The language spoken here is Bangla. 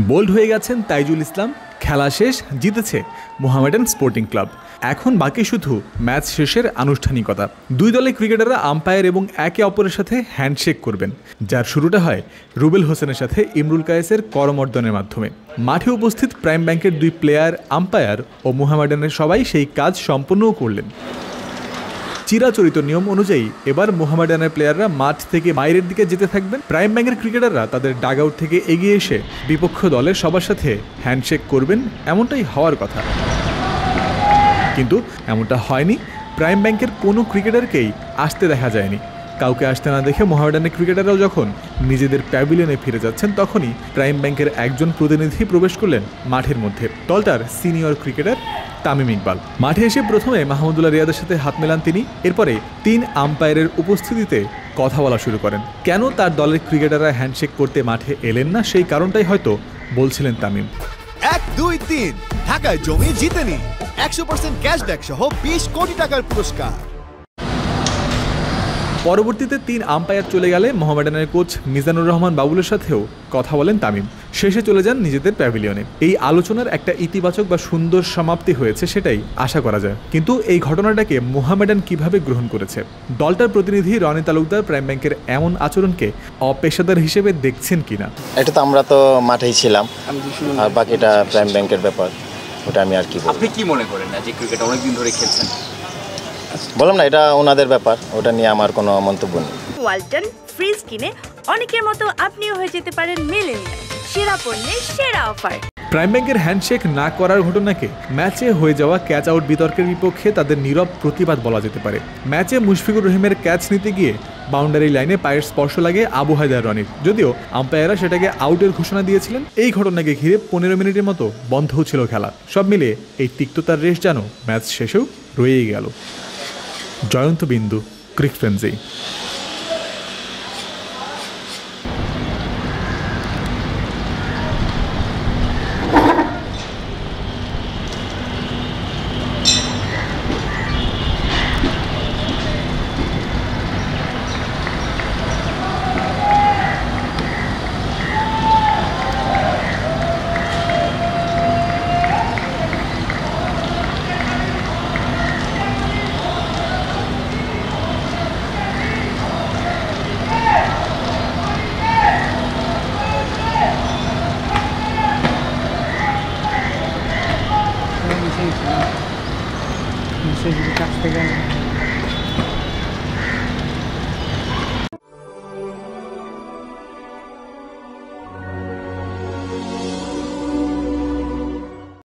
বোল্ড হয়ে গেছেন তাইজুল ইসলাম। খেলা শেষ, জিতেছে মোহামেডান স্পোর্টিং ক্লাব। এখন বাকি শুধু ম্যাচ শেষের আনুষ্ঠানিকতা। দুই দলের ক্রিকেটাররা আম্পায়ার এবং একে অপরের সাথে হ্যান্ডশেক করবেন, যার শুরুটা হয় রুবেল হোসেনের সাথে ইমরুল কায়েসের করমর্দনের মাধ্যমে। মাঠে উপস্থিত প্রাইম ব্যাংকের দুই প্লেয়ার, আম্পায়ার ও মোহামেডানের সবাই সেই কাজ সম্পন্নও করলেন। চিরাচরিত নিয়ম অনুযায়ী এবার মোহামেডানের প্লেয়াররা মাঠ থেকে বাইরের দিকে যেতে থাকবেন। প্রাইম ব্যাংকের ক্রিকেটাররা তাদের ডাগ আউট থেকে এগিয়ে এসে বিপক্ষ দলের সবার সাথে হ্যান্ডশেক করবেন, এমনটাই হওয়ার কথা। কিন্তু এমনটা হয়নি। প্রাইম ব্যাংকের কোনো ক্রিকেটারকেই আসতে দেখা যায়নি। কাউকে আসতে না দেখে মোহামেডানের ক্রিকেটাররাও যখন নিজেদের প্যাভিলিয়নে ফিরে যাচ্ছেন, তখনই প্রাইম ব্যাংকের একজন প্রতিনিধি প্রবেশ করলেন মাঠের মধ্যে। দলটার সিনিয়র ক্রিকেটার তামিম ইকবাল মাঠে এসে প্রথমে মাহমুদুল্লাহ রিয়াদের সাথে হাত মেলান তিনি। এরপরে 3 আম্পায়ারের উপস্থিতিতে কথা বলা শুরু করেন। কেন তার দলের ক্রিকেটাররা হ্যান্ডশেক করতে মাঠে এলেন না, সেই কারণটাই হয়তো বলছিলেন তামিম। 1, 2, 3 ঢাকায় জমি জিতে নিন 100% ক্যাশব্যাক সহ 20 কোটি টাকার পুরস্কার। পরবর্তীতে 3 আম্পায়ার চলে গেলে মোহামেডানের কোচ মিজানুর রহমান বাবুলের সাথেও কথা বলেন তামিম। শেষে চলে যান নিজেদের প্যাভিলিয়নে। এই আলোচনার একটা ইতিবাচক বা সুন্দর সমাপ্তি হয়েছে, সেটাই আশা করা যায়। কিন্তু এই ঘটনাটাকে মোহামেডান কিভাবে গ্রহণ করেছে? দলটার প্রতিনিধি রনি তালুকদার প্রাইম ব্যাংকের এমন আচরণকে অপেশাদার হিসেবে দেখছেন কিনা? এটা তো আমরা তো মাঠেই ছিলাম, আর বাকিটা প্রাইম ব্যাংকের ব্যাপার, ওটা আমি আর কি বলবো। আপনি কি মনে করেন না যে ক্রিকেট অনেকদিন ধরে খেলছেন? বললাম না, এটা ওনাদের ব্যাপার, ওটা নিয়ে আমার কোনো মন্তব্য নেই। ওয়ালটন ফ্রিজ কিনে অনেকের মতো আপনিও হয়ে যেতে পারেন মিলেনিয়াল। সেরা পণ্যের সেরা অফার। প্রাইম ব্যাংকের হ্যান্ডশেক না করার ঘটনাকে ম্যাচে হয়ে যাওয়া ক্যাচ আউট বিতর্কের বিপক্ষে তাদের নীরব প্রতিবাদ বলা যেতে পারে। ম্যাচে মুশফিকুর রহিমের ক্যাচ নিতে গিয়ে বাউন্ডারি লাইনে পায়ের স্পর্শ লাগে আবু হায়দার রনির, যদিও আম্পায়াররা সেটাকে আউটের ঘোষণা দিয়েছিলেন। এই ঘটনাকে ঘিরে 15 মিনিটের মতো বন্ধও ছিল খেলা। সব মিলিয়ে এই তিক্ততার রেশ যেন ম্যাচ শেষেও রয়েই গেল। জয়ন্ত বিন্দু, ক্রিক ফ্রেন্সি। কাছ থেকে